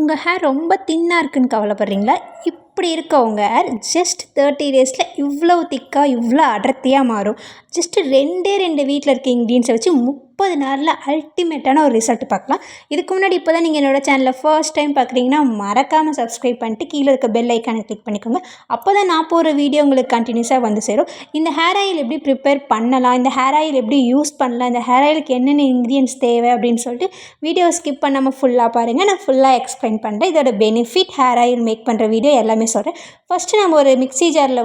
உங்கள் ஹேர் ரொம்ப தின்னாக இருக்குன்னு கவலைப்படுறீங்களா? இப்படி இருக்க உங்கள் ஹேர் ஜஸ்ட் 30 டேஸில் இவ்வளோ திக்காக இவ்வளோ அடர்த்தியாக மாறும். ஜஸ்ட்டு 2 வீட்டில் இருக்க இன்க்ரீடியன்ஸை வச்சு 30 நாளில் அல்டிமேட்டான ஒரு ரிசல்ட் பார்க்கலாம். இதுக்கு முன்னாடி இப்போ தான் நீங்கள் என்னோடய சேனலை ஃபர்ஸ்ட் டைம் பார்க்குறீங்கன்னா மறக்காமல் சப்ஸ்கிரைப் பண்ணிட்டு கீழே இருக்க பெல் ஐக்கானை கிளிக் பண்ணிக்கோங்க. அப்போ தான் நான் போகிற வீடியோ உங்களுக்கு கண்டினியூஸாக வந்து சேரும். இந்த ஹேர் ஆயில் எப்படி ப்ரிப்பேர் பண்ணலாம், இந்த ஹேர் ஆயில் எப்படி யூஸ் பண்ணலாம், இந்த ஹேர் ஆயிலுக்கு என்னென்ன இன்க்ரீடியன்ஸ் தேவை அப்படின்னு சொல்லிட்டு வீடியோ ஸ்கிப் பண்ணாமல் ஃபுல்லாக பாருங்கள். நான் ஃபுல்லாக எக்ஸ்பிளைன் பண்ணுறேன். இதோட பெனிஃபிட், ஹேர் ஆயில் மேக் பண்ணுற வீடியோ எல்லாமே சொல்கிறேன். ஃபஸ்ட்டு நம்ம ஒரு மிக்ஸி ஜாரில்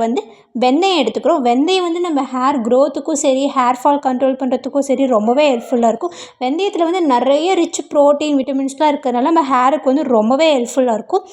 வெந்தயம் எடுத்துக்கிறோம். வெந்தயம் நம்ம ஹேர் க்ரோத்துக்கும் சரி, ஹேர் ஃபால் கண்ட்ரோல் பண்ணுறதுக்கும் சரி ரொம்பவே ஹெல்ப்ஃபுல்லாக இருக்கும். வெந்தயத்தில் நிறைய ரிச் ப்ரோட்டீன், விட்டமின்ஸ்லாம் இருக்கிறதுனால நம்ம ஹேருக்கு ரொம்பவே ஹெல்ப்ஃபுல்லாக இருக்கும்.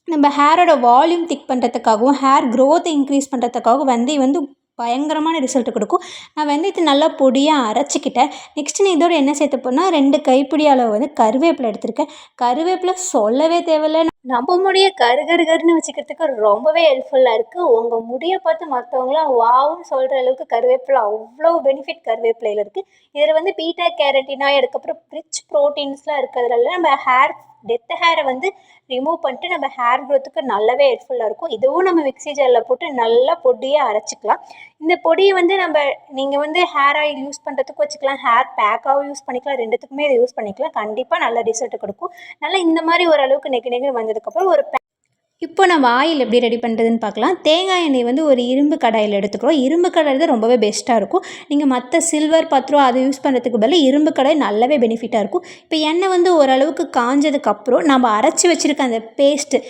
நம்ம ஹேரோட வால்யூம் திக் பண்ணுறதுக்காகவும் ஹேர் க்ரோத்தை இன்க்ரீஸ் பண்ணுறதுக்காகவும் வெந்தயம் பயங்கரமான ரிசல்ட் கொடுக்கும். நான் வெந்தயத்தை நல்லா பொடியாக அரைச்சிக்கிட்டேன். நெக்ஸ்ட்டு நான் இதோட என்ன சேர்த்து போனால் 2 கைப்பிடி அளவு கருவேப்பிலை எடுத்திருக்கேன். கருவேப்பிலை சொல்லவே தேவையில்லை. நம்ம முடியை கருன்னு வச்சுக்கிறதுக்கு ரொம்பவே ஹெல்ப்ஃபுல்லாக இருக்குது. உங்கள் முடியை பார்த்து மற்றவங்களாம் வாவுன்னு சொல்கிற அளவுக்கு கருவேப்பிலை அவ்வளோ பெனிஃபிட் கருவேப்பிலையில் இருக்குது. இதில் பீட்டா கேரட்டினா, அதுக்கப்புறம் ரிச் ப்ரோட்டீன்ஸ்லாம் இருக்கிறதுனால நம்ம டெத் ஹேரை ரிமூவ் பண்ணிட்டு நம்ம ஹேர் க்ரோத்துக்கு நல்லாவே ஹெல்ப்ஃபுல்லாக இருக்கும். இதுவும் நம்ம மிக்ஸி ஜாரில் போட்டு நல்லா பொடியாக அரைச்சிக்கலாம். இந்த பொடியை நீங்கள் ஹேர் ஆயில் யூஸ் பண்ணுறதுக்கு வச்சுக்கலாம், ஹேர் பேக்காகவும் யூஸ் பண்ணிக்கலாம், ரெண்டுத்துக்குமே இதை யூஸ் பண்ணிக்கலாம். கண்டிப்பாக நல்ல ரிசல்ட் கொடுக்கும். நல்லா இந்த மாதிரி ஓரளவுக்கு நெகு வந்ததுக்கப்புறம் இப்போ நம்ம ஆயில் எப்படி ரெடி பண்ணுறதுன்னு பார்க்கலாம். தேங்காய் எண்ணெய் ஒரு இரும்பு கடாயில் எடுத்துக்கிறோம். இரும்பு கடாயில் தான் ரொம்பவே பெஸ்ட்டாக இருக்கும். நீங்கள் மற்ற சில்வர் பாத்திரம் அதை யூஸ் பண்ணுறதுக்கு பதில் இரும்பு கடாய் நல்லாவே பெனிஃபிட்டாக இருக்கும். இப்போ எண்ணெய் ஓரளவுக்கு காஞ்சதுக்கப்புறம் நம்ம அரைச்சி வச்சுருக்க அந்த பேஸ்ட்டு,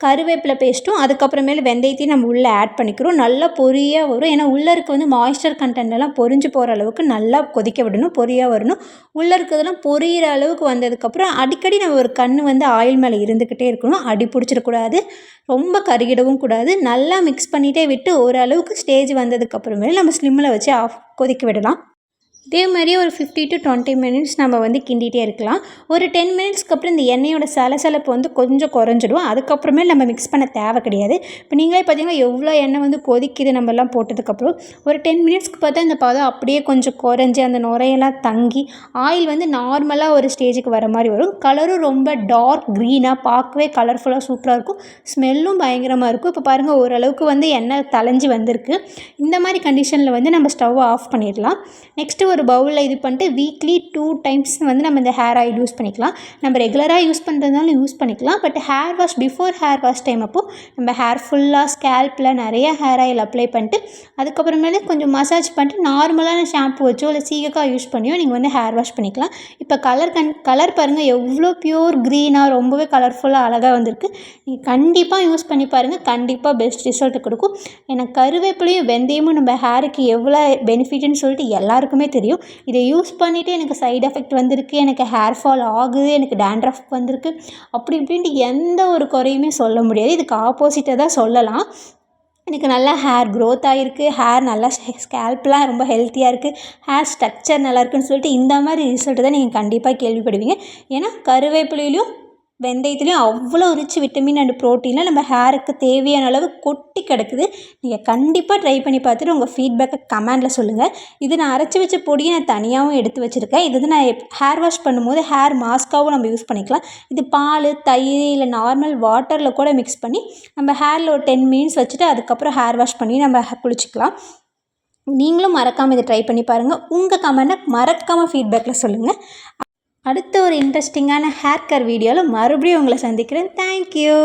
கருவேப்பிலை பேஸ்ட்டும் அதுக்கப்புறமேல வெந்தயத்தையும் நம்ம உள்ளே ஆட் பண்ணிக்கிறோம். நல்லா பொரியாக வரும். ஏன்னா உள்ளே இருக்க மாய்ஸ்சர் கண்டென்ட்லாம் பொரிஞ்சு போகிற அளவுக்கு நல்லா கொதிக்க விடணும், பொரியாக வரணும். உள்ளே இருக்கிறதெல்லாம் பொரியிற அளவுக்கு வந்ததுக்கப்புறம் அடிக்கடி நம்ம ஒரு கண் ஆயில் மேலே இருந்துக்கிட்டே இருக்கணும். அடி பிடிச்சிடக்கூடாது, ரொம்ப கருகிடவும் கூடாது. நல்லா மிக்ஸ் பண்ணிகிட்டே விட்டு ஓரளவுக்கு ஸ்டேஜ் வந்ததுக்கப்புறமேல நம்ம ஸ்லிம்மில் வச்சு கொதிக்க விடலாம். இதே மாதிரியே ஒரு 50 to 20 மினிட்ஸ் நம்ம கிண்டிகிட்டே இருக்கலாம். ஒரு 10 மினிட்ஸ்க்கு அப்புறம் இந்த எண்ணெயோட சலசலப்பு கொஞ்சம் குறைஞ்சிடும். அதுக்கப்புறமே நம்ம மிக்ஸ் பண்ண தேவை கிடையாது. இப்போ நீங்களே பார்த்தீங்கன்னா எவ்வளோ எண்ணெய் கொதிக்குது நம்மலாம் போட்டதுக்கப்புறம். ஒரு 10 மினிட்ஸ்க்கு பார்த்தா இந்த பதம் அப்படியே கொஞ்சம் குறைஞ்சி அந்த நுரையெல்லாம் தங்கி ஆயில் நார்மலாக ஒரு ஸ்டேஜுக்கு வர மாதிரி வரும். கலரும் ரொம்ப டார்க் க்ரீனாக, பார்க்கவே கலர்ஃபுல்லாக சூப்பராக இருக்கும். ஸ்மெல்லும் பயங்கரமாக இருக்கும். இப்போ பாருங்கள் ஓரளவுக்கு எண்ணெய் தளைஞ்சி வந்திருக்கு. இந்த மாதிரி கண்டிஷனில் நம்ம ஸ்டவ்வை ஆஃப் பண்ணிடலாம். நெக்ஸ்ட்டு ஒரு பவுலில் இது பண்ணிட்டு வீக்லி 2 டைம்ஸ் நம்ம இந்த ஹேர் ஆயில் யூஸ் பண்ணிக்கலாம். நம்ம ரெகுலராக யூஸ் பண்ணுறதுனால யூஸ் பண்ணிக்கலாம். But hair wash, before hair wash time அப்போது நம்ம ஹேர் ஃபுல்லாக ஸ்கேல்பில் நிறைய ஹேர் ஆயில் அப்ளை பண்ணிட்டு அதுக்கப்புறமேலே கொஞ்சம் மசாஜ் பண்ணிட்டு நார்மலான ஷாம்பு வச்சோ இல்லை சீகக்காய் யூஸ் பண்ணியோ நீங்கள் ஹேர் வாஷ் பண்ணிக்கலாம். இப்போ கலர் பாருங்கள் எவ்வளோ பியூர் க்ரீனாக ரொம்பவே கலர்ஃபுல்லாக அழகாக வந்திருக்கு. நீங்கள் கண்டிப்பாக யூஸ் பண்ணி பாருங்கள். கண்டிப்பாக பெஸ்ட் ரிசல்ட் கொடுக்கும். ஏன்னா கருவேப்பிலையும் வெந்தயமும் நம்ம ஹேருக்கு எவ்வளோ பெனிஃபிட்னு சொல்லிட்டு எல்லாருக்குமே தெரியும். இதை யூஸ் பண்ணிவிட்டு எனக்கு சைடு எஃபெக்ட் வந்திருக்கு, எனக்கு ஹேர் ஃபால் ஆகுது, எனக்கு டேண்ட்ரஃப் வந்திருக்கு, அப்படி இப்படின்ட்டு எந்த ஒரு குறையுமே சொல்ல முடியாது. இதுக்கு ஆப்போசிட்டாக தான் சொல்லலாம். எனக்கு நல்லா ஹேர் க்ரோத் ஆகிருக்கு, ஹேர் நல்லா ஸ்கேல்ப்லாம் ரொம்ப ஹெல்த்தியாக இருக்குது, ஹேர் ஸ்ட்ரக்சர் நல்லாயிருக்குன்னு சொல்லிட்டு இந்த மாதிரி ரிசல்ட்டு தான் நீங்கள் கண்டிப்பாக கேள்விப்படுவீங்க. ஏன்னா கருவேப்பிலையிலையும் வெந்தயத்துலேயும் அவ்வளோ ரிச் விட்டமின் அண்ட் ப்ரோட்டீனில் நம்ம ஹேருக்கு தேவையான அளவு கொட்டி கிடக்குது. நீங்கள் கண்டிப்பாக ட்ரை பண்ணி பார்த்துட்டு உங்கள் ஃபீட்பேக்கை கமெண்டில் சொல்லுங்கள். இது நான் அரைச்சி வச்ச பொடியை நான் தனியாகவும் எடுத்து வச்சுருக்கேன். இது நான் ஹேர் வாஷ் பண்ணும்போது ஹேர் மாஸ்க்காகவும் நம்ம யூஸ் பண்ணிக்கலாம். இது பால், தயிர் இல்லை நார்மல் வாட்டரில் கூட மிக்ஸ் பண்ணி நம்ம ஹேரில் ஒரு 10 மினிட்ஸ் வச்சுட்டு அதுக்கப்புறம் ஹேர் வாஷ் பண்ணி நம்ம குளிச்சிக்கலாம். நீங்களும் மறக்காமல் இதை ட்ரை பண்ணி பாருங்கள். உங்கள் கமெண்ட்டை மறக்காமல் ஃபீட்பேக்கில் சொல்லுங்கள். அடுத்த ஒரு இன்ட்ரெஸ்டிங்கான ஹேர் கேர் வீடியோவில் மறுபடியும் உங்களை சந்திக்கிறேன். தேங்க்யூ.